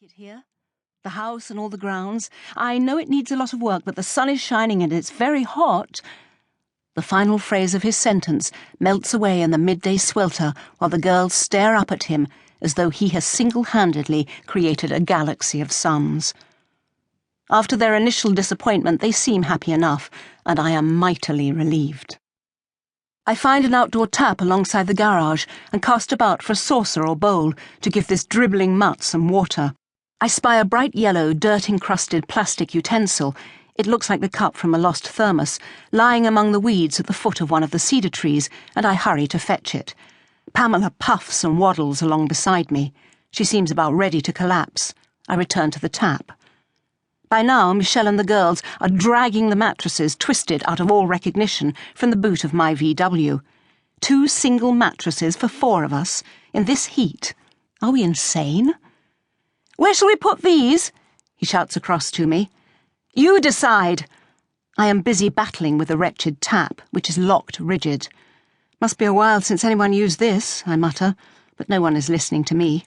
It here? The house and all the grounds. I know it needs a lot of work, but the sun is shining and it's very hot. The final phrase of his sentence melts away in the midday swelter while the girls stare up at him as though he has single-handedly created a galaxy of suns. After their initial disappointment, they seem happy enough, and I am mightily relieved. I find an outdoor tap alongside the garage and cast about for a saucer or bowl to give this dribbling mutt some water. I spy a bright yellow, dirt-encrusted plastic utensil. It looks like the cup from a lost thermos, lying among the weeds at the foot of one of the cedar trees, and I hurry to fetch it. Pamela puffs and waddles along beside me. She seems about ready to collapse. I return to the tap. By now, Michel and the girls are dragging the mattresses, twisted out of all recognition, from the boot of my VW. 2 single mattresses for 4 of us, in this heat. Are we insane? "Where shall we put these?" he shouts across to me. "You decide." I am busy battling with the wretched tap, which is locked rigid. "Must be a while since anyone used this," I mutter, but no one is listening to me,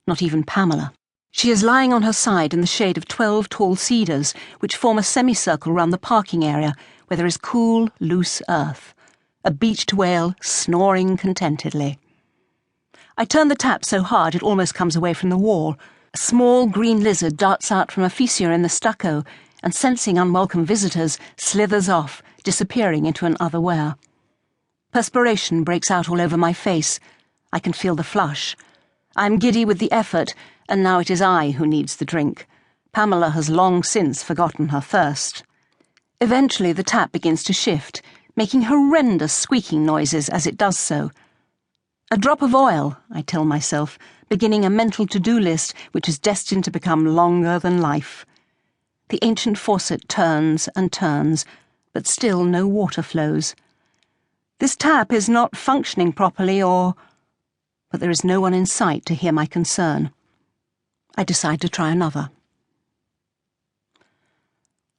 not even Pamela. She is lying on her side in the shade of 12 tall cedars, which form a semicircle round the parking area, where there is cool, loose earth. A beached whale snoring contentedly. I turn the tap so hard it almost comes away from the wall. A small green lizard darts out from a fissure in the stucco, and sensing unwelcome visitors, slithers off, disappearing into an otherwhere. Perspiration breaks out all over my face. I can feel the flush. I am giddy with the effort, and now it is I who needs the drink. Pamela has long since forgotten her thirst. Eventually the tap begins to shift, making horrendous squeaking noises as it does so. A drop of oil, I tell myself, beginning a mental to-do list which is destined to become longer than life. The ancient faucet turns and turns, but still no water flows. This tap is not functioning properly, but there is no one in sight to hear my concern. I decide to try another.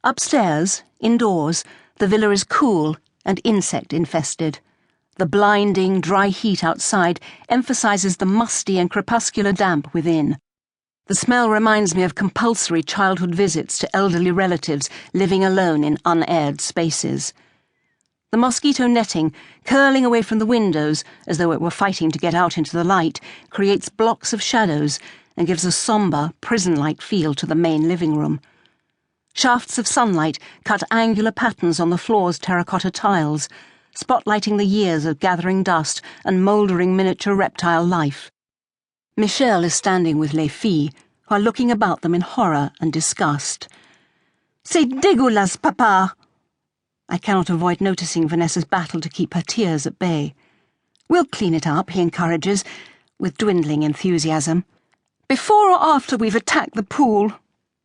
Upstairs, indoors, the villa is cool and insect-infested. The blinding, dry heat outside emphasizes the musty and crepuscular damp within. The smell reminds me of compulsory childhood visits to elderly relatives living alone in unaired spaces. The mosquito netting, curling away from the windows as though it were fighting to get out into the light, creates blocks of shadows and gives a sombre, prison-like feel to the main living room. Shafts of sunlight cut angular patterns on the floor's terracotta tiles, spotlighting the years of gathering dust and mouldering miniature reptile life. Michel is standing with les filles, who are looking about them in horror and disgust. "C'est dégueulasse, papa!" I cannot avoid noticing Vanessa's battle to keep her tears at bay. "We'll clean it up," he encourages, with dwindling enthusiasm. "Before or after we've attacked the pool,"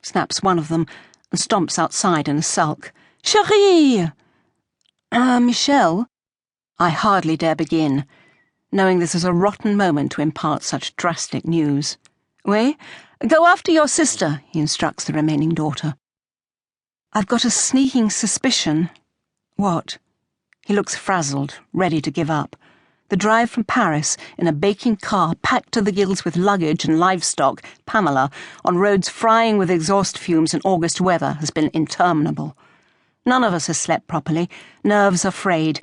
snaps one of them, and stomps outside in a sulk. "Chérie!" Michel?" I hardly dare begin, knowing this is a rotten moment to impart such drastic news. "Oui? Go after your sister," he instructs the remaining daughter. I've got a sneaking suspicion. What? He looks frazzled, ready to give up. The drive from Paris, in a baking car packed to the gills with luggage and livestock, Pamela, on roads frying with exhaust fumes in August weather, has been interminable. None of us has slept properly, nerves are frayed.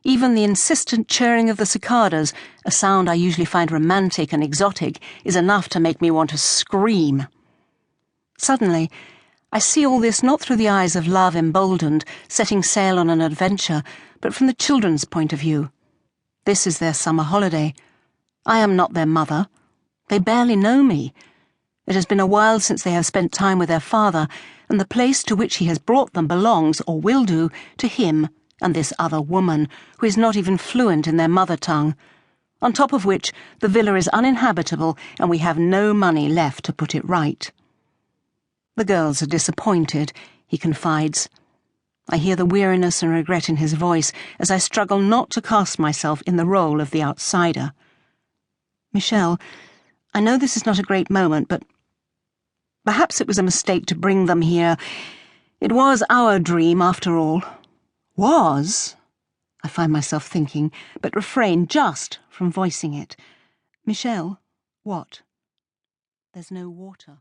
Even the insistent chirring of the cicadas, a sound I usually find romantic and exotic, is enough to make me want to scream. Suddenly, I see all this not through the eyes of love emboldened, setting sail on an adventure, but from the children's point of view. This is their summer holiday. I am not their mother. They barely know me. It has been a while since they have spent time with their father, and the place to which he has brought them belongs, or will do, to him and this other woman, who is not even fluent in their mother tongue. On top of which, the villa is uninhabitable, and we have no money left to put it right. The girls are disappointed, he confides. I hear the weariness and regret in his voice as I struggle not to cast myself in the role of the outsider. "Michel, I know this is not a great moment, but perhaps it was a mistake to bring them here. It was our dream, after all." "Was?" I find myself thinking, but refrain just from voicing it. "Michel, what?" "There's no water."